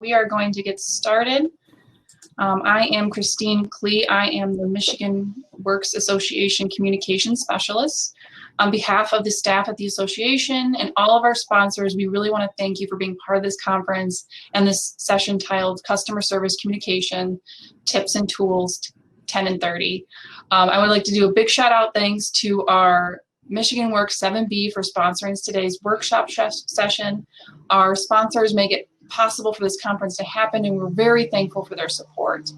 We are going to get started. I am Christine Klee. I am the Michigan Works Association Communications Specialist. On behalf of the staff at the association and all of our sponsors, we really want to thank you for being part of this conference and this session titled Customer Service Communication Tips and Tools 10 and 30. I would like to do a big shout out thanks to our Michigan Works 7B for sponsoring today's workshop session. Our sponsors make it possible for this conference to happen, and we're very thankful for their support.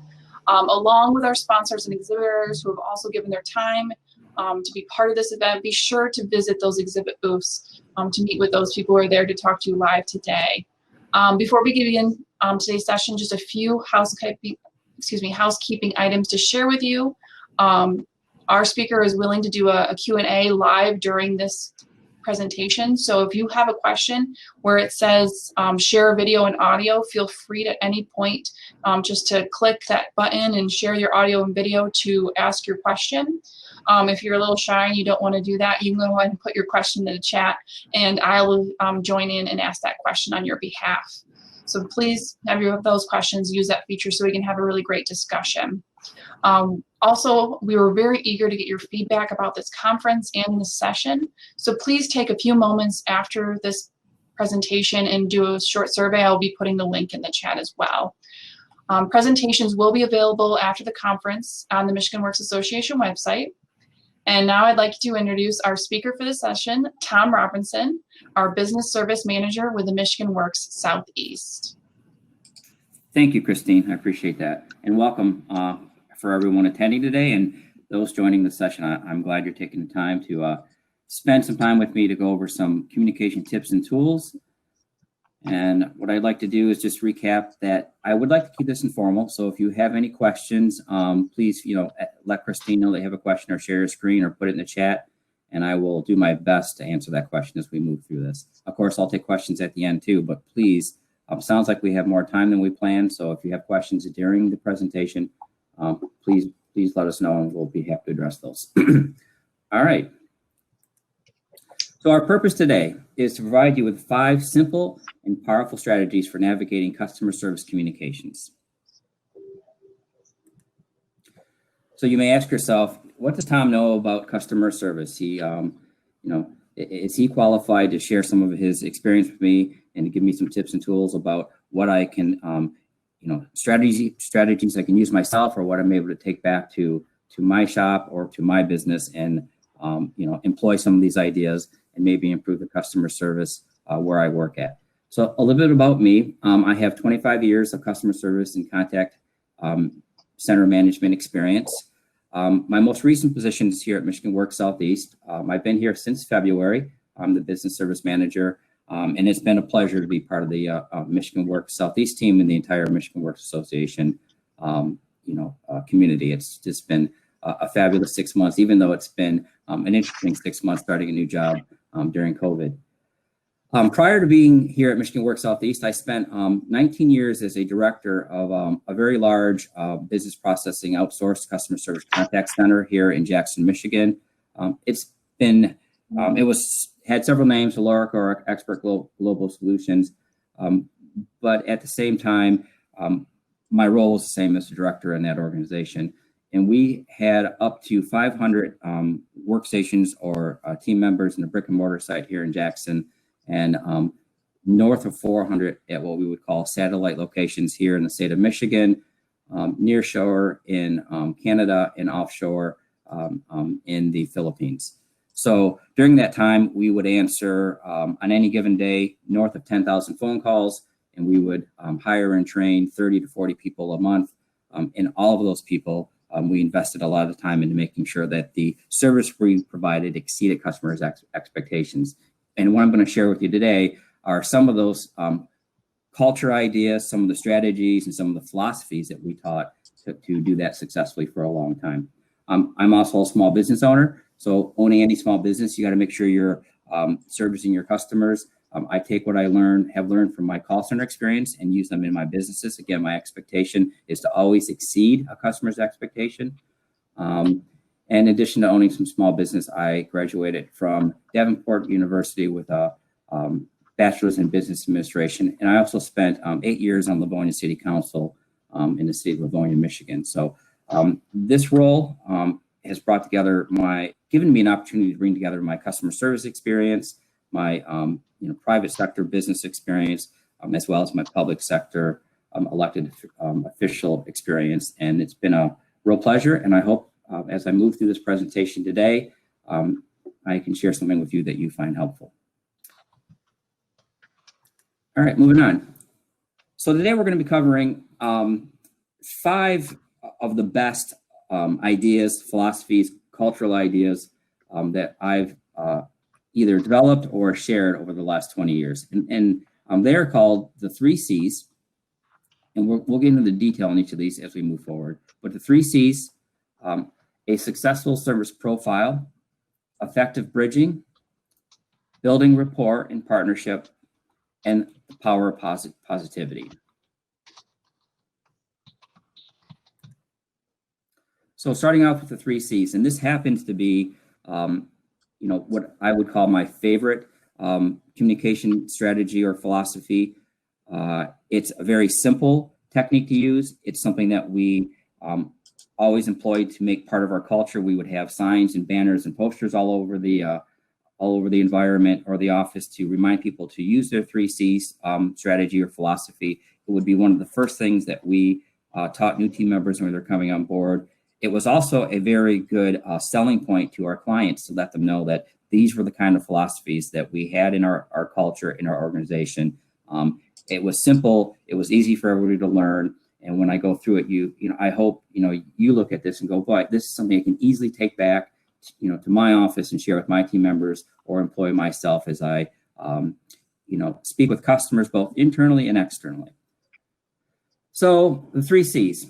Along with our sponsors and exhibitors who have also given their time to be part of this event, be sure to visit those exhibit booths to meet with those people who are there to talk to you live today. Before we begin today's session, just a few housekeeping items to share with you. Our speaker is willing to do a Q&A live during this presentation. So if you have a question where it says share video and audio, feel free at any point just to click that button and share your audio and video to ask your question. If you're a little shy and you don't want to do that, you can go ahead and put your question in the chat and I will join in and ask that question on your behalf. So please have those questions, use that feature so we can have a really great discussion. Also, we were very eager to get your feedback about this conference and this session. So please take a few moments after this presentation and do a short survey. I'll be putting the link in the chat as well. Presentations will be available after the conference on the Michigan Works Association website. And now I'd like to introduce our speaker for this session, Tom Robinson, our Business Service Manager with the Michigan Works Southeast. Thank you, Christine. I appreciate that. And welcome for everyone attending today and those joining the session. I'm glad you're taking the time to spend some time with me to go over some communication tips and tools. And what I'd like to do is just recap that I would like to keep this informal. So if you have any questions, please, let Christine know that you have a question or share your screen or put it in the chat. And I will do my best to answer that question as we move through this. Of course, I'll take questions at the end too, but please, sounds like we have more time than we planned. So if you have questions during the presentation, please let us know and we'll be happy to address those. All right. So our purpose today is to provide you with 5 simple and powerful strategies for navigating customer service communications. So you may ask yourself, what does Tom know about customer service? He, is he qualified to share some of his experience with me and to give me some tips and tools about what I can, strategies I can use myself or what I'm able to take back to my shop or to my business and, employ some of these ideas and maybe improve the customer service where I work at. So a little bit about me. I have 25 years of customer service and contact center management experience. My most recent position is here at Michigan Works Southeast. I've been here since February. I'm the business service manager, and it's been a pleasure to be part of the Michigan Works Southeast team and the entire Michigan Works Association, community. It's just been a fabulous 6 months, even though it's been an interesting 6 months starting a new job during COVID. Prior to being here at Michigan Works Southeast, I spent 19 years as a director of a very large business processing outsourced customer service contact center here in Jackson, Michigan. It's been, had several names, Alorica or Expert Global Solutions, but at the same time, my role was the same as the director in that organization. And we had up to 500 workstations or team members in the brick and mortar site here in Jackson, and north of 400 at what we would call satellite locations here in the state of Michigan, near shore in Canada, and offshore in the Philippines. So during that time, we would answer on any given day north of 10,000 phone calls, and we would hire and train 30 to 40 people a month. And all of those people, we invested a lot of time into making sure that the service we provided exceeded customers' expectations. And what I'm going to share with you today are some of those culture ideas, some of the strategies, and some of the philosophies that we taught to do that successfully for a long time. I'm also a small business owner. So owning any small business, you got to make sure you're servicing your customers. I take what I have learned from my call center experience and use them in my businesses. Again, my expectation is to always exceed a customer's expectation. In addition to owning some small business, I graduated from Davenport University with a bachelor's in business administration. And I also spent 8 years on Livonia City Council in the state of Livonia, Michigan. So this role has brought together given me an opportunity to bring together my customer service experience, my private sector business experience, as well as my public sector elected official experience. And it's been a real pleasure. And I hope as I move through this presentation today, I can share something with you that you find helpful. All right, moving on. So today we're going to be covering 5 of the best ideas, philosophies, cultural ideas that I've either developed or shared over the last 20 years. And they're called the 3 C's. And we'll get into the detail on each of these as we move forward. But the 3 C's, a successful service profile, effective bridging, building rapport and partnership, and the power of positivity. So starting off with the 3 C's, and this happens to be, what I would call my favorite communication strategy or philosophy. It's a very simple technique to use. It's something that we always employed to make part of our culture. We would have signs and banners and posters all over the environment or the office to remind people to use their 3 C's strategy or philosophy. It would be one of the first things that we taught new team members when they're coming on board. It was also a very good selling point to our clients to let them know that these were the kind of philosophies that we had in our culture, in our organization. It was simple. It was easy for everybody to learn. And when I go through it, I hope, you look at this and go, boy, this is something I can easily take back, to my office and share with my team members or employ myself as I, speak with customers, both internally and externally. So the 3 C's,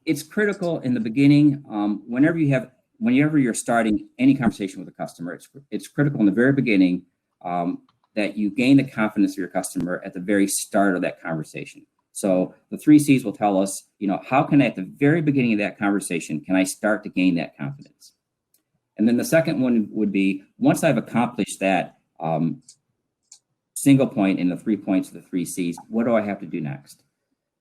it's critical in the beginning. Whenever you're starting any conversation with a customer, it's critical in the very beginning that you gain the confidence of your customer at the very start of that conversation. So the 3 C's will tell us, how can I, at the very beginning of that conversation, can I start to gain that confidence? And then the second one would be, once I've accomplished that single point in the 3 points of the 3 C's, what do I have to do next?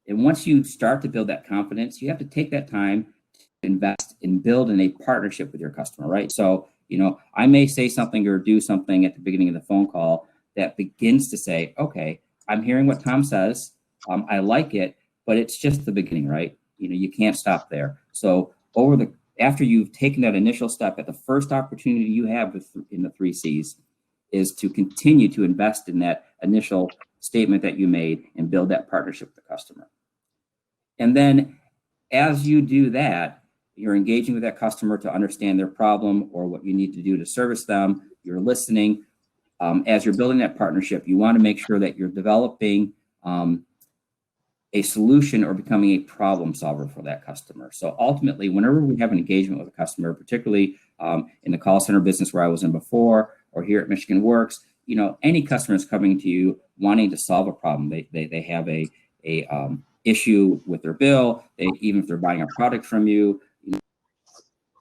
And once you start to build that confidence, you have to take that time to invest in building a partnership with your customer, right? So, I may say something or do something at the beginning of the phone call that begins to say, okay, I'm hearing what Tom says. I like it, but it's just the beginning, right? You can't stop there. So after you've taken that initial step, at the first opportunity you have in the 3 C's is to continue to invest in that initial statement that you made and build that partnership with the customer. And then as you do that, you're engaging with that customer to understand their problem or what you need to do to service them. You're listening. As you're building that partnership, you want to make sure that you're developing a solution or becoming a problem solver for that customer. So ultimately, whenever we have an engagement with a customer, particularly in the call center business where I was in before, or here at Michigan Works, any customer is coming to you wanting to solve a problem. They have a issue with their bill. Even if they're buying a product from you,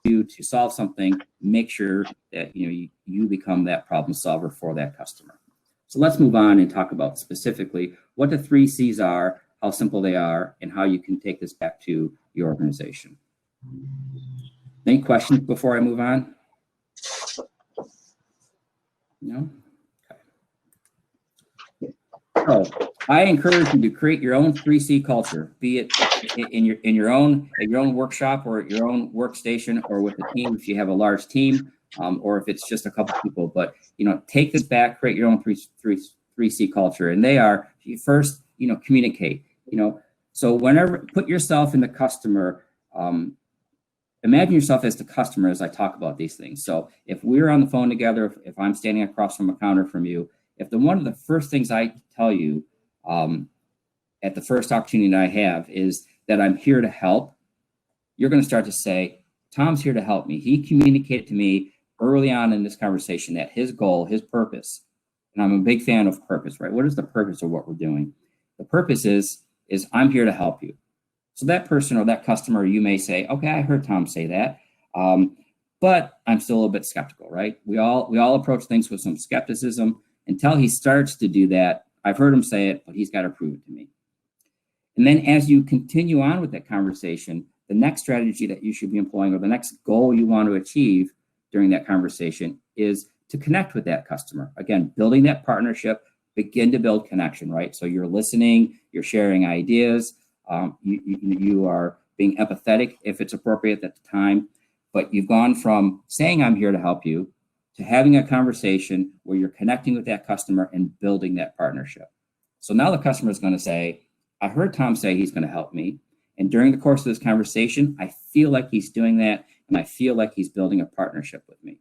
to solve something, make sure that you become that problem solver for that customer. So let's move on and talk about specifically what the 3 C's are, how simple they are, and how you can take this back to your organization. Any questions before I move on? No? Okay. So I encourage you to create your own 3 C culture, be it in your own workshop or at your own workstation or with a team if you have a large team, or if it's just a couple people. But take this back, create your own 3 C culture, and they are first, communicate. So put yourself in the customer. Imagine yourself as the customer as I talk about these things. So if we're on the phone together, if I'm standing across from a counter from you, if one of the first things I tell you at the first opportunity that I have is that I'm here to help, you're going to start to say, Tom's here to help me. He communicated to me early on in this conversation that his goal, his purpose, and I'm a big fan of purpose, right? What is the purpose of what we're doing? The purpose is I'm here to help you. So that person or that customer, you may say, okay, I heard Tom say that, but I'm still a little bit skeptical, right? We all approach things with some skepticism, until he starts to do that, I've heard him say it, but he's got to prove it to me. And then as you continue on with that conversation, the next strategy that you should be employing, or the next goal you want to achieve during that conversation, is to connect with that customer. Again, building that partnership, begin to build connection, right? So you're listening, you're sharing ideas, you are being empathetic if it's appropriate at the time, but you've gone from saying I'm here to help you to having a conversation where you're connecting with that customer and building that partnership. So now the customer is going to say, I heard Tom say he's going to help me. And during the course of this conversation, I feel like he's doing that, and I feel like he's building a partnership with me.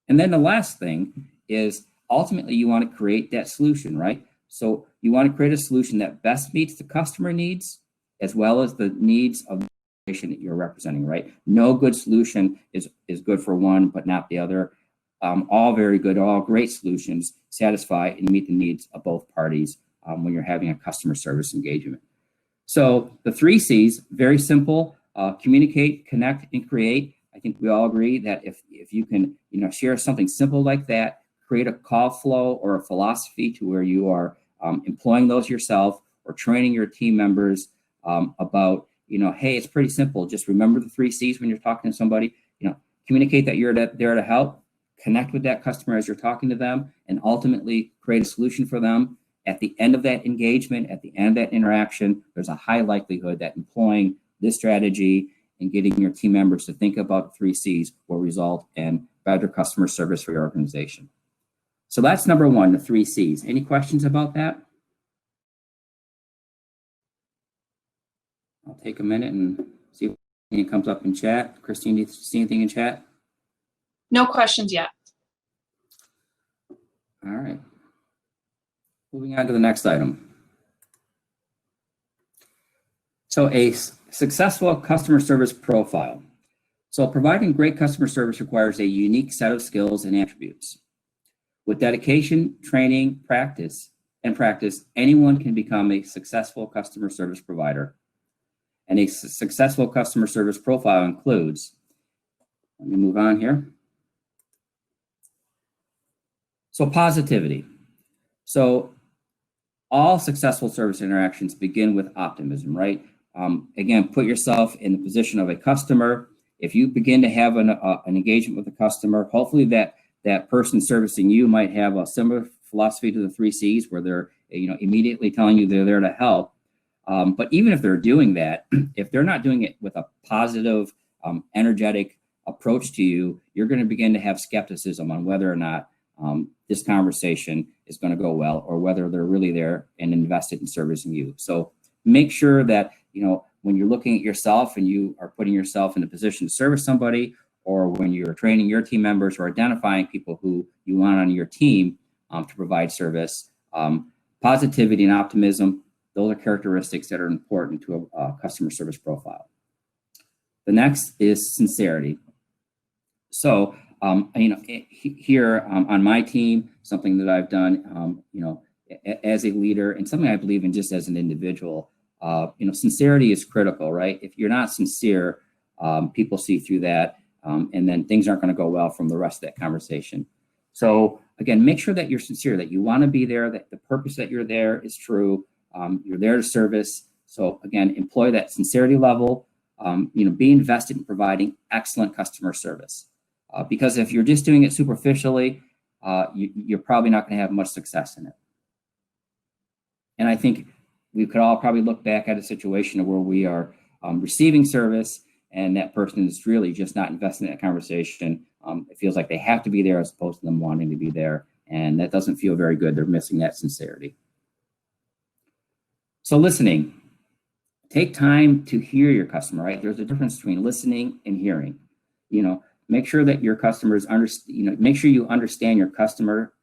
And then the last thing is ultimately you want to create that solution, right? So you want to create a solution that best meets the customer needs as well as the needs of the organization that you're representing, right? No good solution is good for one, but not the other. All very good, all great solutions satisfy and meet the needs of both parties when you're having a customer service engagement. So the 3 C's, very simple: communicate, connect, and create. I think we all agree that if you can, share something simple like that, create a call flow or a philosophy to where you are employing those yourself or training your team members about, hey, it's pretty simple. Just remember the 3 C's when you're talking to somebody. Communicate that you're there to help, connect with that customer as you're talking to them, and ultimately create a solution for them. At the end of that engagement, at the end of that interaction, there's a high likelihood that employing this strategy and getting your team members to think about the 3 C's will result in better customer service for your organization. So that's number 1, the 3 C's. Any questions about that? I'll take a minute and see if anything comes up in chat. Christine, do you see anything in chat? No questions yet. All right. Moving on to the next item. So a successful customer service profile. So providing great customer service requires a unique set of skills and attributes. With dedication, training, practice, anyone can become a successful customer service provider. And a successful customer service profile includes, let me move on here. So positivity. So all successful service interactions begin with optimism, right? Again, put yourself in the position of a customer. If you begin to have an engagement with a customer, hopefully that person servicing you might have a similar philosophy to the 3 C's, where they're immediately telling you they're there to help. But even if they're doing that, if they're not doing it with a positive, energetic approach to you, you're going to begin to have skepticism on whether or not this conversation is going to go well, or whether they're really there and invested in servicing you. So make sure that, when you're looking at yourself and you are putting yourself in a position to service somebody, or when you're training your team members or identifying people who you want on your team to provide service, positivity and optimism, those are characteristics that are important to a customer service profile. The next is sincerity. So, here on my team, something that I've done, as a leader, and something I believe in just as an individual, sincerity is critical, right? If you're not sincere, people see through that, and then things aren't going to go well from the rest of that conversation. So again, make sure that you're sincere, that you want to be there, that the purpose that you're there is true. You're there to service. So again, employ that sincerity level. Be invested in providing excellent customer service. Because if you're just doing it superficially, you're probably not going to have much success in it. And I think we could all probably look back at a situation where we are receiving service and that person is really just not investing in that conversation. It feels like they have to be there as opposed to them wanting to be there. And that doesn't feel very good. They're missing that sincerity. So listening. Take time to hear your customer, right? There's a difference between listening and hearing. Make sure that your customers understand, make sure you understand your customer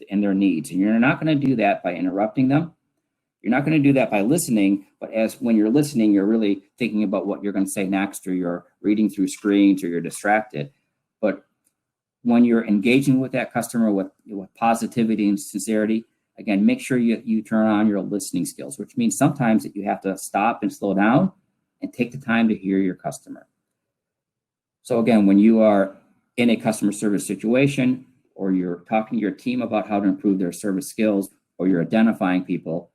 and their needs. And you're not going to do that by interrupting them. You're not going to do that by listening, but when you're listening, you're really thinking about what you're going to say next, or you're reading through screens, or you're distracted. But when you're engaging with that customer with positivity and sincerity, again, make sure you turn on your listening skills, which means sometimes that you have to stop and slow down and take the time to hear your customer. So again, when you are in a customer service situation, or you're talking to your team about how to improve their service skills, or you're identifying people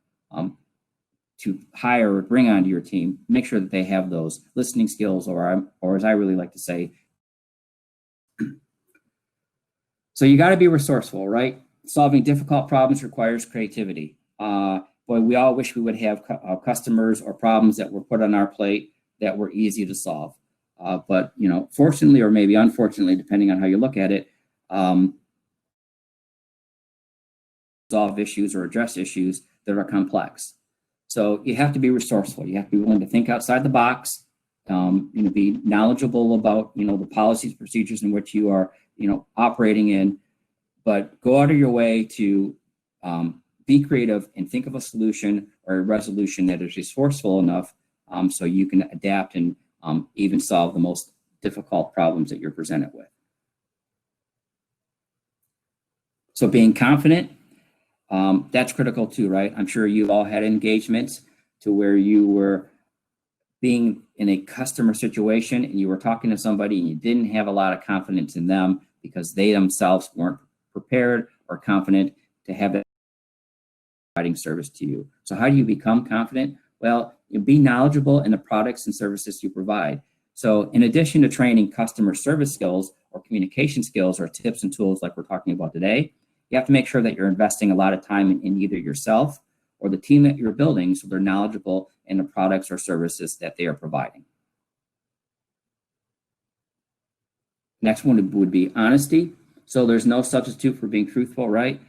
to hire or bring onto your team, make sure that they have those listening skills, or as I really like to say, so you got to be resourceful, right? Solving difficult problems requires creativity. Boy, we all wish we would have customers or problems that were put on our plate that were easy to solve. But fortunately, or maybe unfortunately, depending on how you look at it, solve issues or address issues that are complex. So you have to be resourceful. You have to be willing to think outside the box. Be knowledgeable about the policies, procedures in which you are operating in, but go out of your way to be creative and think of a solution or a resolution that is resourceful enough so you can adapt and even solve the most difficult problems that you're presented with. So being confident, that's critical too, right? I'm sure you've all had engagements to where you were being in a customer situation and you were talking to somebody and you didn't have a lot of confidence in them because they themselves weren't prepared or confident to have that providing service to you. So how do you become confident? Well, be knowledgeable in the products and services you provide. So in addition to training customer service skills or communication skills or tips and tools like we're talking about today, you have to make sure that you're investing a lot of time in either yourself or the team that you're building so they're knowledgeable in the products or services that they are providing. Next one would be honesty. So there's no substitute for being truthful, right?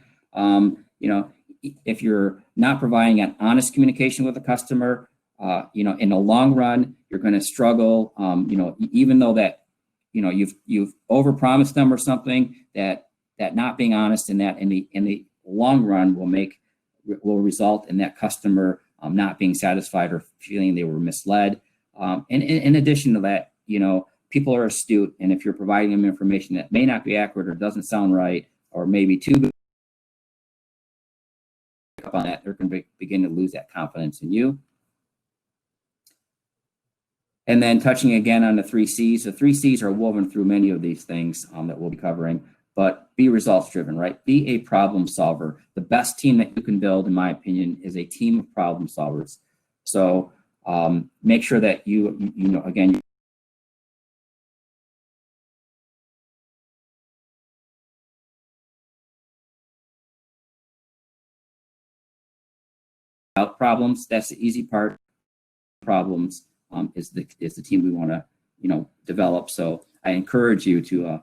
If you're not providing an honest communication with a customer, in the long run, you're going to struggle. Even though that, you've overpromised them or something, that not being honest in the long run will result in that customer not being satisfied or feeling they were misled. And in addition to that, people are astute, and if you're providing them information that may not be accurate or doesn't sound right, or maybe too good on that, they're going to begin to lose that confidence in you. And then touching again on the 3 C's. The 3 C's are woven through many of these things that we'll be covering, but be results driven, right? Be a problem solver. The best team that you can build, in my opinion, is a team of problem solvers. So make sure that again, out problems. That's the easy part. Problems is the team we want to develop. So I encourage you to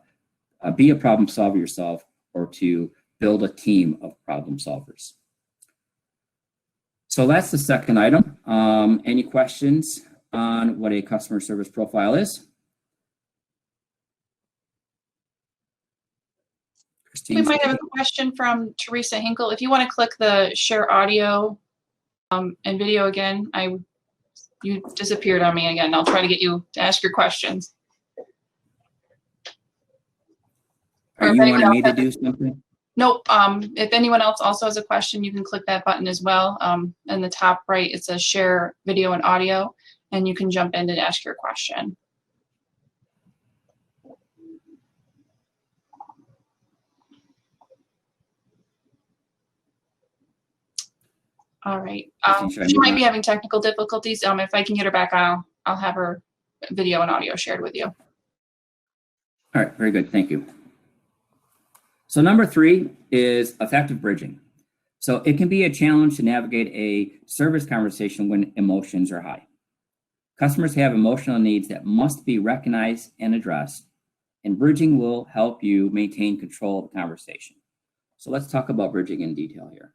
be a problem solver yourself, or to build a team of problem solvers. So that's the second item. Any questions on what a customer service profile is? Christine? We might have a question from Teresa Hinkle. If you want to click the share audio and video again, you disappeared on me again. I'll try to get you to ask your questions. Are you wanting me to do something? Nope. If anyone else also has a question, you can click that button as well. In the top right, it says share video and audio, and you can jump in and ask your question. All right. She might be having technical difficulties. If I can get her back, I'll have her video and audio shared with you. All right. Very good. Thank you. So number 3 is effective bridging. So it can be a challenge to navigate a service conversation when emotions are high. Customers have emotional needs that must be recognized and addressed, and bridging will help you maintain control of the conversation. So let's talk about bridging in detail here.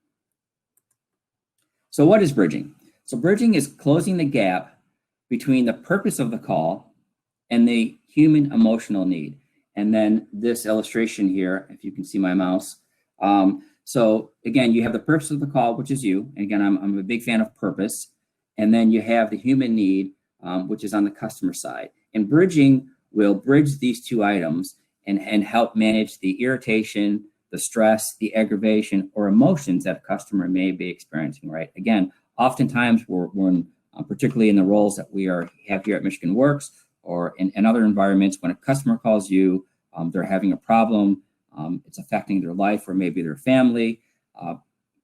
So what is bridging? So bridging is closing the gap between the purpose of the call and the human emotional need. And then this illustration here, if you can see my mouse. So again, you have the purpose of the call, which is you. And again, I'm a big fan of purpose. And then you have the human need, which is on the customer side. And bridging will bridge these 2 items and help manage the irritation, the stress, the aggravation, or emotions that a customer may be experiencing, right? Again, oftentimes when particularly in the roles that we have here at Michigan Works, or in other environments, when a customer calls you, they're having a problem, it's affecting their life or maybe their family.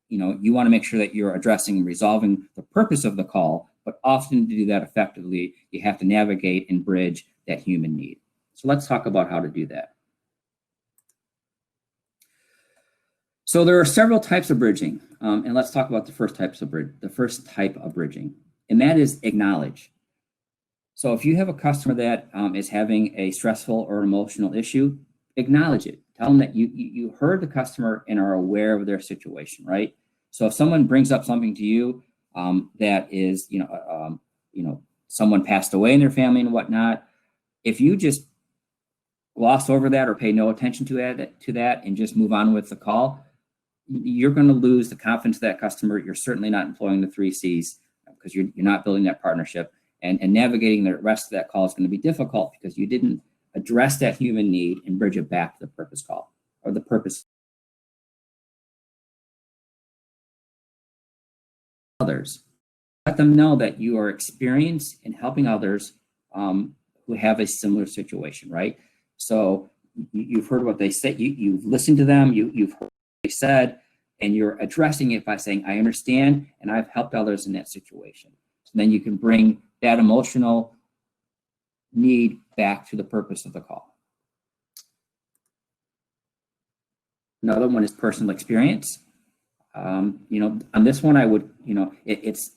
You want to make sure that you're addressing and resolving the purpose of the call, but often to do that effectively, you have to navigate and bridge that human need. So let's talk about how to do that. So there are several types of bridging, and let's talk about the first type of bridging, and that is acknowledge. So if you have a customer that is having a stressful or emotional issue, acknowledge it. Tell them that you heard the customer and are aware of their situation, right? So if someone brings up something to you that is, someone passed away in their family and whatnot, if you just gloss over that or pay no attention to that and just move on with the call, you're going to lose the confidence of that customer. You're certainly not employing the 3 C's because you're not building that partnership, and navigating the rest of that call is going to be difficult because you didn't address that human need and bridge it back to the purpose call or the purpose. Others, let them know that you are experienced in helping others who have a similar situation, right? So you've heard what they say, you've listened to them, you've heard what they said, and you're addressing it by saying, I understand, and I've helped others in that situation. So then you can bring that emotional need back to the purpose of the call. Another one is personal experience. On this one, I would, it's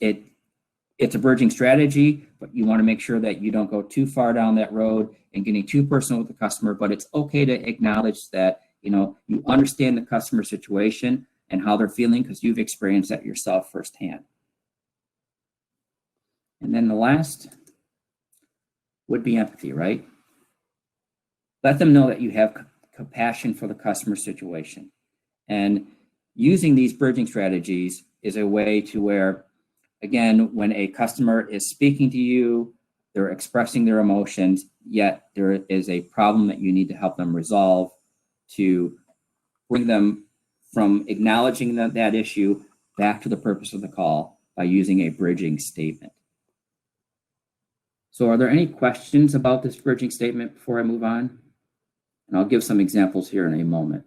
a bridging strategy, but you want to make sure that you don't go too far down that road and getting too personal with the customer. But it's okay to acknowledge that, you understand the customer situation and how they're feeling because you've experienced that yourself firsthand. And then the last would be empathy, right? Let them know that you have compassion for the customer situation. And using these bridging strategies is a way to where, again, when a customer is speaking to you, they're expressing their emotions, yet there is a problem that you need to help them resolve to bring them from acknowledging that issue back to the purpose of the call by using a bridging statement. So are there any questions about this bridging statement before I move on? And I'll give some examples here in a moment,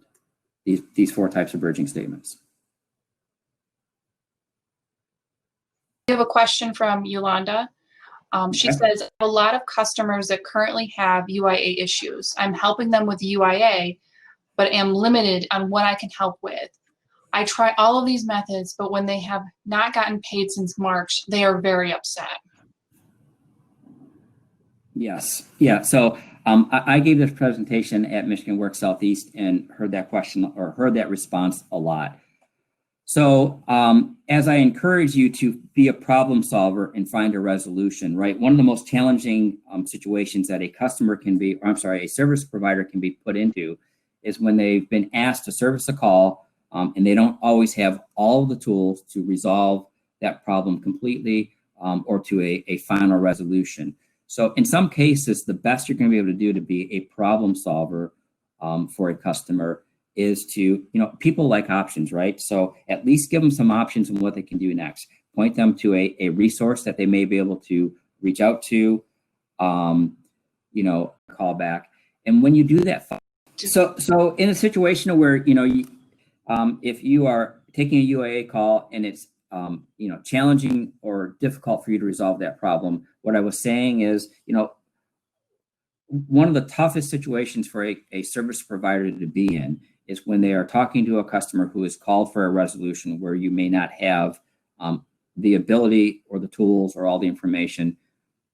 these 4 types of bridging statements. We have a question from Yolanda. She says, a lot of customers that currently have UIA issues. I'm helping them with UIA, but am limited on what I can help with. I try all of these methods, but when they have not gotten paid since March, they are very upset. Yes. Yeah. So I gave this presentation at Michigan Works Southeast and heard that question or heard that response a lot. So as I encourage you to be a problem solver and find a resolution, right? One of the most challenging situations that a customer can be, or I'm sorry, a service provider can be put into is when they've been asked to service a call and they don't always have all the tools to resolve that problem completely or to a final resolution. So in some cases, the best you're going to be able to do to be a problem solver for a customer is to, people like options, right? So at least give them some options on what they can do next. Point them to a resource that they may be able to reach out to, call back. And when you do that, so in a situation where, if you are taking a UAA call and it's, challenging or difficult for you to resolve that problem, what I was saying is, one of the toughest situations for a service provider to be in is when they are talking to a customer who is called for a resolution where you may not have the ability or the tools or all the information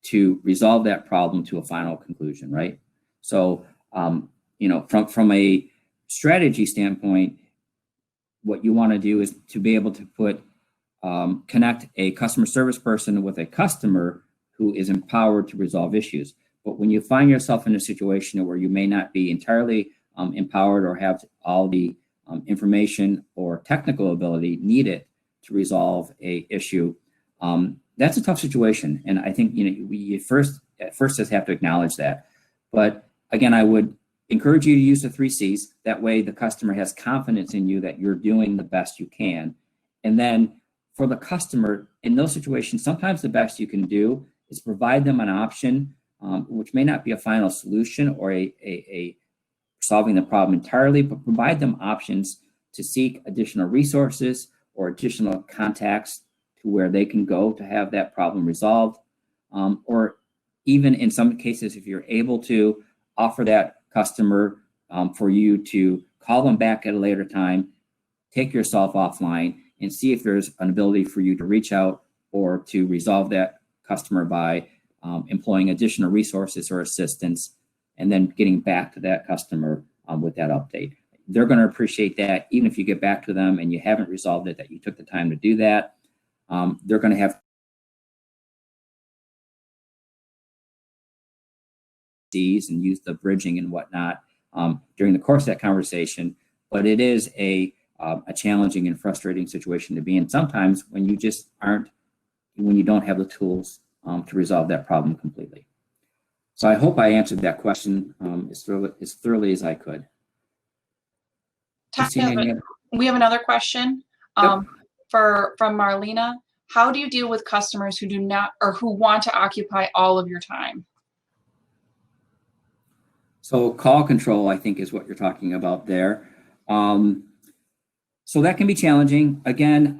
to resolve that problem to a final conclusion, right? So, from a strategy standpoint, what you want to do is to be able to connect a customer service person with a customer who is empowered to resolve issues. But when you find yourself in a situation where you may not be entirely empowered or have all the information or technical ability needed to resolve a issue, that's a tough situation. And I think we first just have to acknowledge that. But again, I would encourage you to use the 3 C's. That way the customer has confidence in you that you're doing the best you can. And then for the customer, in those situations, sometimes the best you can do is provide them an option, which may not be a final solution or a solving the problem entirely, but provide them options to seek additional resources or additional contacts to where they can go to have that problem resolved. Or even in some cases, if you're able to offer that customer for you to call them back at a later time, take yourself offline and see if there's an ability for you to reach out or to resolve that customer by employing additional resources or assistance, and then getting back to that customer with that update. They're going to appreciate that, even if you get back to them and you haven't resolved it, that you took the time to do that. They're going to have these and use the bridging and whatnot during the course of that conversation, but it is a challenging and frustrating situation to be in sometimes when you just when you don't have the tools to resolve that problem completely. So I hope I answered that question as thoroughly as I could. We have another question from Marlena. How do you deal with customers who do not or who want to occupy all of your time? So call control, I think, is what you're talking about there. So that can be challenging. Again,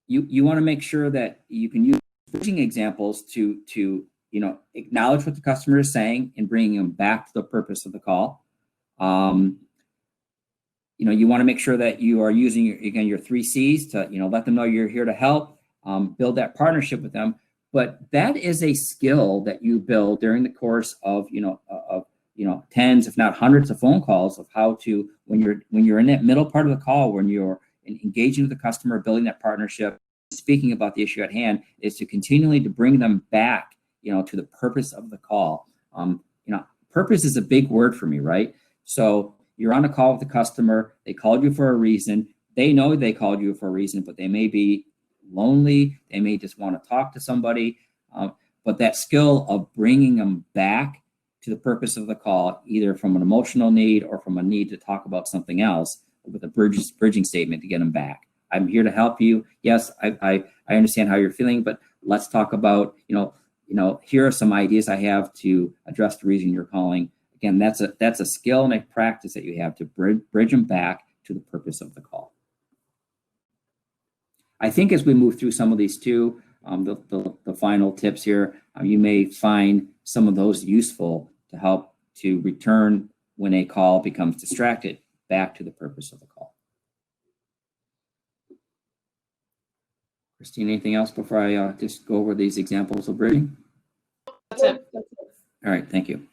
you want to make sure that you can use bridging examples to acknowledge what the customer is saying and bringing them back to the purpose of the call. You want to make sure that you are using your 3 C's to let them know you're here to help, build that partnership with them. But that is a skill that you build during the course of tens, if not hundreds of phone calls of how to, when you're in that middle part of the call, when you're engaging with the customer, building that partnership, speaking about the issue at hand, is to continually to bring them back, to the purpose of the call. Purpose is a big word for me, right? So you're on a call with the customer, they called you for a reason, they know they called you for a reason, but they may be lonely, they may just want to talk to somebody, but that skill of bringing them back to the purpose of the call, either from an emotional need or from a need to talk about something else, with a bridging statement to get them back. I'm here to help you. Yes, I understand how you're feeling, but let's talk about, here are some ideas I have to address the reason you're calling. Again, that's a skill and a practice that you have to bridge them back to the purpose of the call. I think as we move through some of these too, the final tips here, you may find some of those useful to help to return when a call becomes distracted back to the purpose of the call. Christine, anything else before I just go over these examples of bridging? That's it. All right, thank you.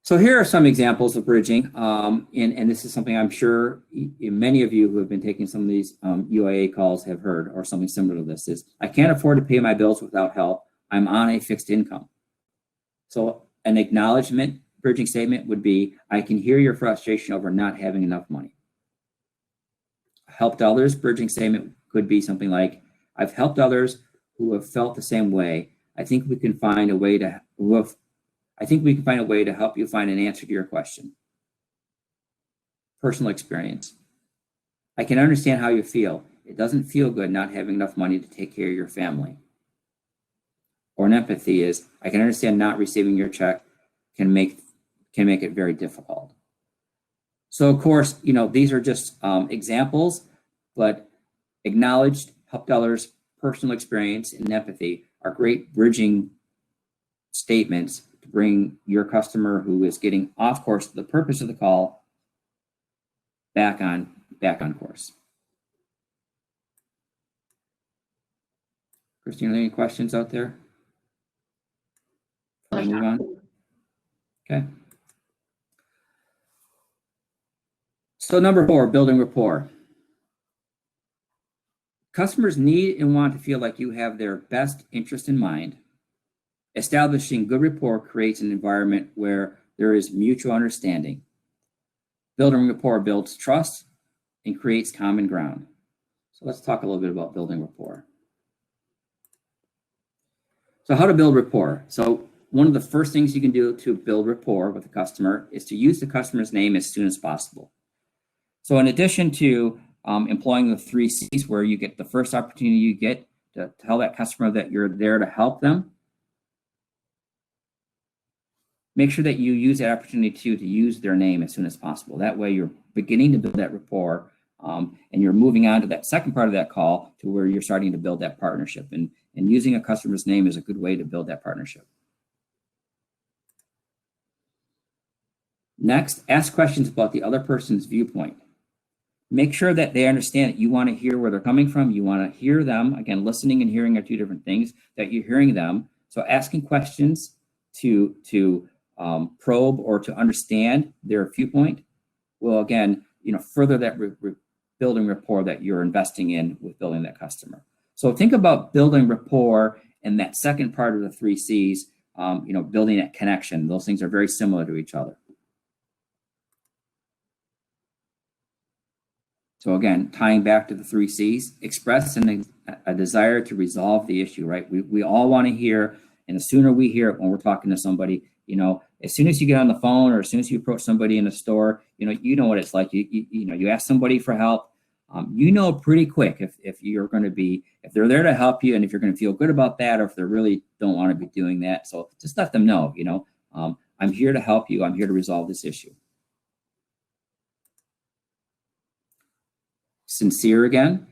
So here are some examples of bridging, and this is something I'm sure many of you who have been taking some of these UIA calls have heard, or something similar to this is, I can't afford to pay my bills without help. I'm on a fixed income. So an acknowledgement bridging statement would be, I can hear your frustration over not having enough money. Helped others bridging statement could be something like, I've helped others who have felt the same way. I think we can find a way to help you find an answer to your question. Personal experience. I can understand how you feel. It doesn't feel good not having enough money to take care of your family. Or an empathy is, I can understand not receiving your check can make it very difficult. So of course, these are just examples, but acknowledged, helped others, personal experience, and empathy are great bridging statements to bring your customer who is getting off course to the purpose of the call back on course. Christine, any questions out there? Before we move on? Okay. So number 4, building rapport. Customers need and want to feel like you have their best interest in mind. Establishing good rapport creates an environment where there is mutual understanding. Building rapport builds trust and creates common ground. So let's talk a little bit about building rapport. So how to build rapport. So one of the first things you can do to build rapport with a customer is to use the customer's name as soon as possible. So in addition to employing the 3 C's, where you get the first opportunity you get to tell that customer that you're there to help them, make sure that you use that opportunity to use their name as soon as possible. That way you're beginning to build that rapport, and you're moving on to that second part of that call to where you're starting to build that partnership. And using a customer's name is a good way to build that partnership. Next, ask questions about the other person's viewpoint. Make sure that they understand that you want to hear where they're coming from. You want to hear them. Again, listening and hearing are two different things, that you're hearing them. So asking questions to probe or to understand their viewpoint will, again, further that building rapport that you're investing in with building that customer. So think about building rapport and that second part of the 3 C's, building that connection. Those things are very similar to each other. So again, tying back to the 3 C's, express a desire to resolve the issue, right? We all want to hear, and the sooner we hear it when we're talking to somebody, as soon as you get on the phone or as soon as you approach somebody in a store, you know what it's like. You ask somebody for help. Pretty quick if you're going to be, if they're there to help you and if you're going to feel good about that, or if they really don't want to be doing that. So just let them know, I'm here to help you. I'm here to resolve this issue. Sincere again.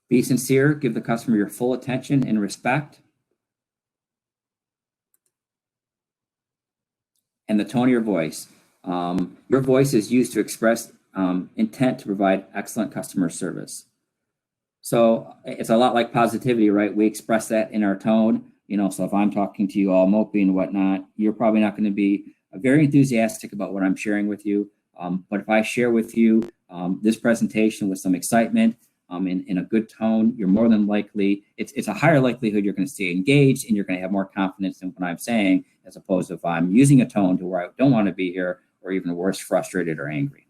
Be sincere. Give the customer your full attention and respect. And the tone of your voice. Your voice is used to express intent to provide excellent customer service. So it's a lot like positivity, right? We express that in our tone. So if I'm talking to you all mopey and whatnot, you're probably not going to be very enthusiastic about what I'm sharing with you. But if I share with you this presentation with some excitement, in a good tone, you're more than likely, it's a higher likelihood you're going to stay engaged and you're going to have more confidence in what I'm saying, as opposed to if I'm using a tone to where I don't want to be here, or even worse, frustrated or angry.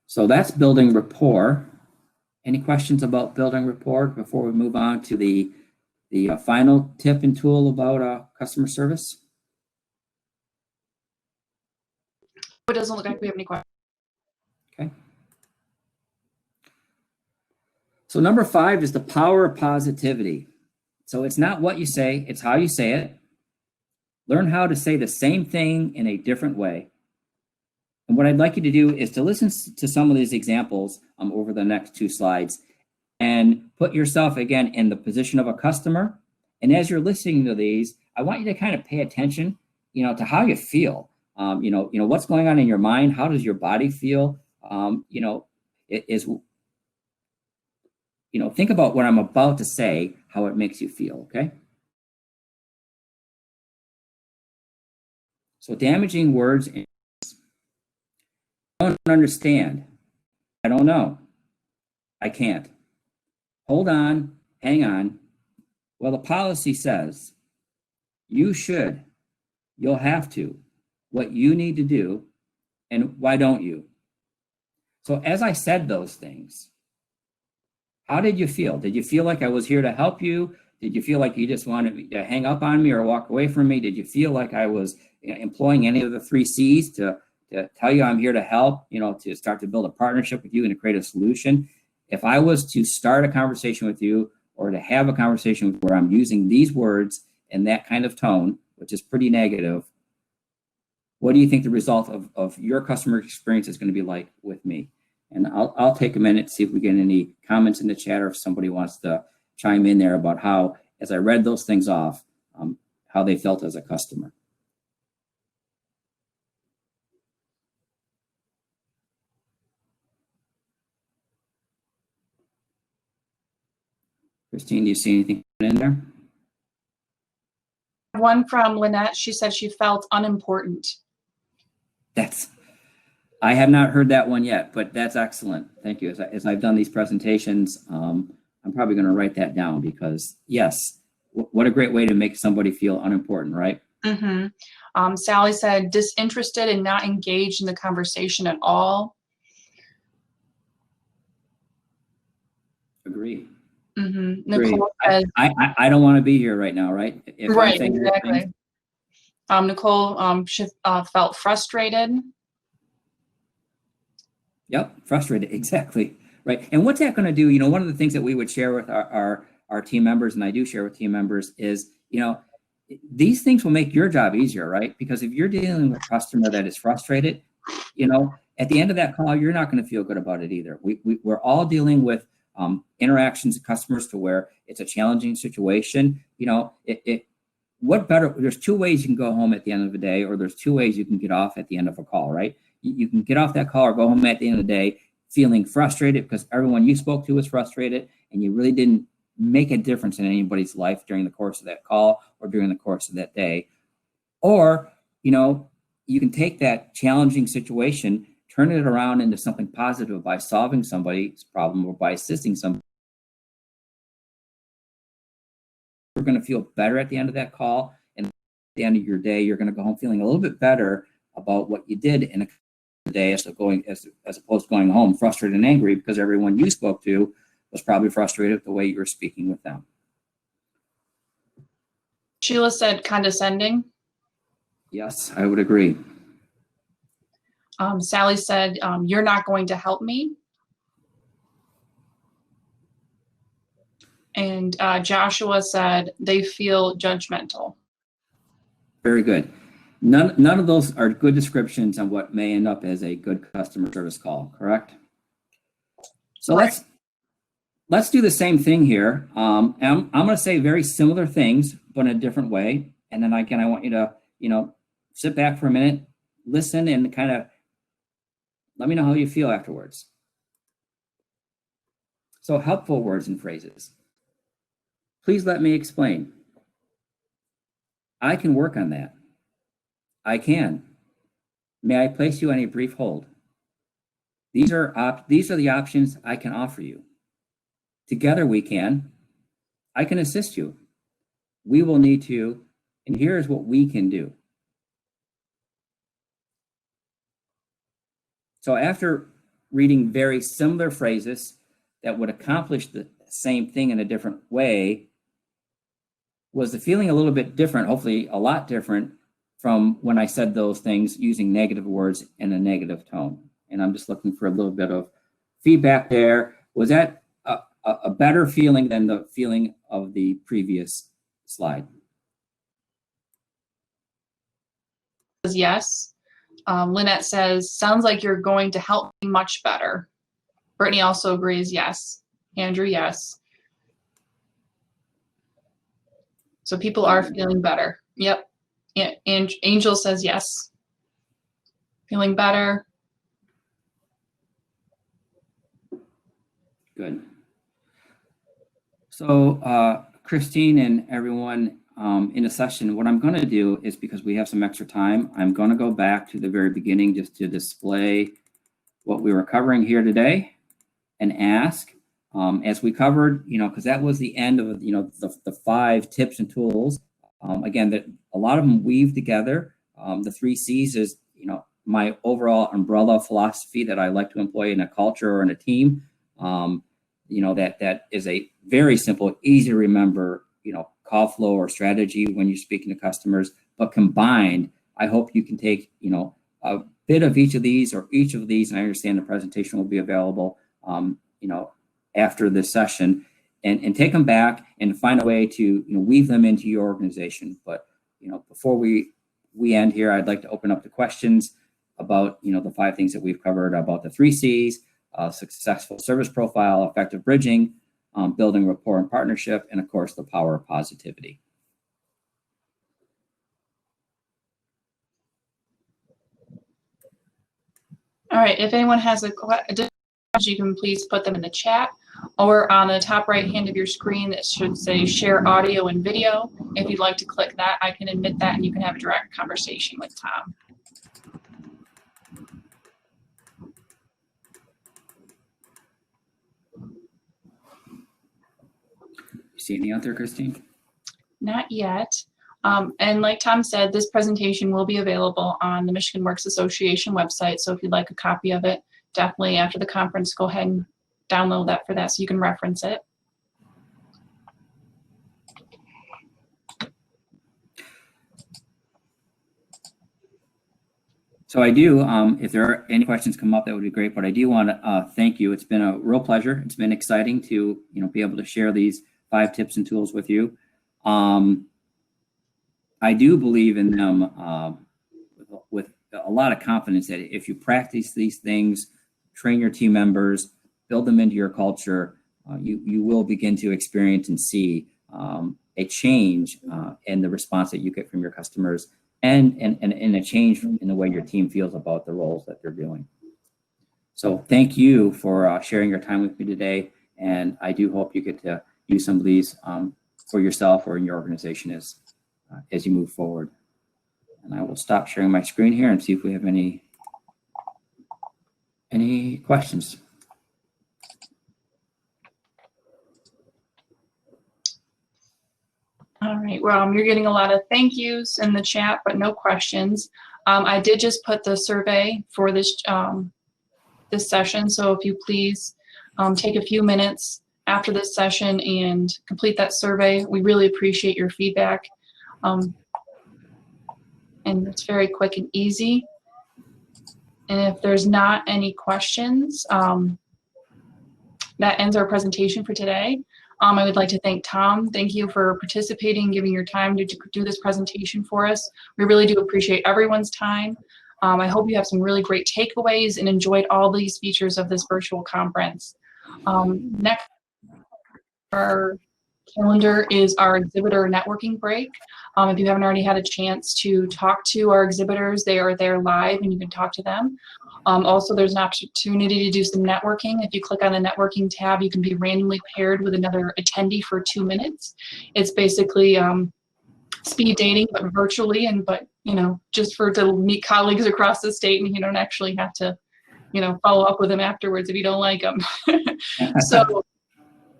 So that's building rapport. Any questions about building rapport before we move on to the final tip and tool about customer service? It doesn't look like we have any questions. Okay. So number 5 is the power of positivity. So it's not what you say, it's how you say it. Learn how to say the same thing in a different way. And what I'd like you to do is to listen to some of these examples over the next 2 slides and put yourself again in the position of a customer. And as you're listening to these, I want you to kind of pay attention, to how you feel. What's going on in your mind? How does your body feel? Think about what I'm about to say, how it makes you feel, okay? So damaging words. I don't understand. I don't know. I can't. Hold on, hang on. Well, the policy says you should, you'll have to, what you need to do, and why don't you? So as I said those things, how did you feel? Did you feel like I was here to help you? Did you feel like you just wanted to hang up on me or walk away from me? Did you feel like I was employing any of the 3 C's to tell you I'm here to help, to start to build a partnership with you and to create a solution? If I was to start a conversation with you or to have a conversation where I'm using these words in that kind of tone, which is pretty negative, what do you think the result of your customer experience is going to be like with me? And I'll take a minute to see if we get any comments in the chat, or if somebody wants to chime in there about how, as I read those things off, how they felt as a customer. Christine, do you see anything in there? One from Lynette. She said she felt unimportant. I have not heard that one yet, but that's excellent. Thank you. As I've done these presentations, I'm probably going to write that down, because yes, what a great way to make somebody feel unimportant, right? Mm-hmm. Sally said disinterested and not engaged in the conversation at all. Agree. Mm-hmm. Nicole said, I don't want to be here right now, right? Right, exactly. Nicole, she felt frustrated. Yep, frustrated, exactly, right. And what's that going to do? One of the things that we would share with our our team members, and I do share with team members, is, these things will make your job easier, right? Because if you're dealing with a customer that is frustrated, at the end of that call, you're not going to feel good about it either. We're all dealing with interactions with customers to where it's a challenging situation. What better, there's two ways you can go home at the end of the day, or there's two ways you can get off at the end of a call, right? You can get off that call or go home at the end of the day feeling frustrated because everyone you spoke to was frustrated and you really didn't make a difference in anybody's life during the course of that call or during the course of that day. Or, you can take that challenging situation, turn it around into something positive by solving somebody's problem or by assisting somebody. You're going to feel better at the end of that call, and at the end of your day, you're going to go home feeling a little bit better about what you did in a day as opposed to going home frustrated and angry because everyone you spoke to was probably frustrated with the way you were speaking with them. Sheila said condescending. Yes, I would agree. Sally said, you're not going to help me. And Joshua said, they feel judgmental. Very good. None of those are good descriptions on what may end up as a good customer service call, correct? So right. let's do the same thing here. I'm going to say very similar things, but in a different way. And then again, I want you to, sit back for a minute, listen, and kind of let me know how you feel afterwards. So helpful words and phrases. Please let me explain. I can work on that. I can. May I place you on a brief hold? These are the options I can offer you. Together we can. I can assist you. We will need to, and here's what we can do. So after reading very similar phrases that would accomplish the same thing in a different way, was the feeling a little bit different, hopefully a lot different from when I said those things using negative words in a negative tone. And I'm just looking for a little bit of feedback there. Was that a better feeling than the feeling of the previous slide? Yes. Lynette says, sounds like you're going to help me much better. Brittany also agrees, yes. Andrew, yes. So people are feeling better. Yep. And Angel says yes. Feeling better. Good. So Christine and everyone in the session, what I'm going to do is, because we have some extra time, I'm going to go back to the very beginning just to display what we were covering here today and ask, as we covered, because that was the end of, the 5 tips and tools. Again, that a lot of them weave together. The 3 C's is, my overall umbrella philosophy that I like to employ in a culture or in a team. That is a very simple, easy to remember, call flow or strategy when you're speaking to customers. But combined, I hope you can take, a bit of each of these or each of these, and I understand the presentation will be available, after this session, and take them back and find a way to, weave them into your organization. But, before we end here, I'd like to open up the questions about, the 5 things that we've covered about the 3 C's, successful service profile, effective bridging, building rapport and partnership, and of course, the power of positivity. All right, if anyone has a question, you can please put them in the chat or on the top right hand of your screen that should say share audio and video. If you'd like to click that, I can admit that and you can have a direct conversation with Tom. You see any out there, Christine? Not yet. And like Tom said, this presentation will be available on the Michigan Works Association website. So if you'd like a copy of it, definitely after the conference, go ahead and download that for that so you can reference it. So I do, if there are any questions come up, that would be great, but I do want to thank you. It's been a real pleasure. It's been exciting to, be able to share these 5 tips and tools with you. I do believe in them with a lot of confidence that if you practice these things, train your team members, build them into your culture, you will begin to experience and see a change in the response that you get from your customers and a change in the way your team feels about the roles that they're doing. So thank you for sharing your time with me today. And I do hope you get to use some of these for yourself or in your organization as you move forward. And I will stop sharing my screen here and see if we have any questions. All right, well, you're getting a lot of thank yous in the chat, but no questions. I did just put the survey for this this session, so if you please take a few minutes after this session and complete that survey. We really appreciate your feedback. And it's very quick and easy. And if there's not any questions, that ends our presentation for today. I would like to thank Tom. Thank you for participating, giving your time to do this presentation for us. We really do appreciate everyone's time. I hope you have some really great takeaways and enjoyed all these features of this virtual conference. Next, our calendar is our exhibitor networking break. If you haven't already had a chance to talk to our exhibitors, they are there live and you can talk to them. Also, there's an opportunity to do some networking. If you click on the networking tab, you can be randomly paired with another attendee for 2 minutes. It's basically speed dating, but virtually, but you know, just to meet colleagues across the state, and you don't actually have to, you know, follow up with them afterwards if you don't like them. So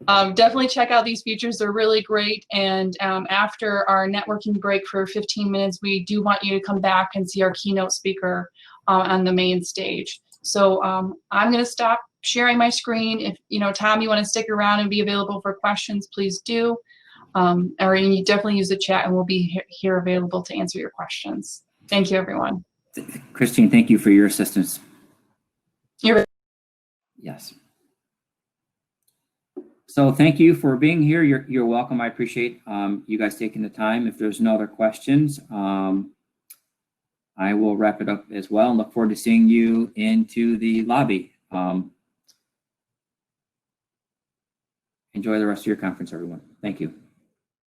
definitely check out these features. They're really great. And after our networking break for 15 minutes, we do want you to come back and see our keynote speaker on the main stage. So I'm going to stop sharing my screen. If, you know, Tom, you want to stick around and be available for questions, please do. Or you definitely use the chat and we'll be here available to answer your questions. Thank you, everyone. Christine, thank you for your assistance. Yes. So thank you for being here. You're welcome. I appreciate you guys taking the time. If there's no other questions, I will wrap it up as well and look forward to seeing you into the lobby. Enjoy the rest of your conference, everyone. Thank you.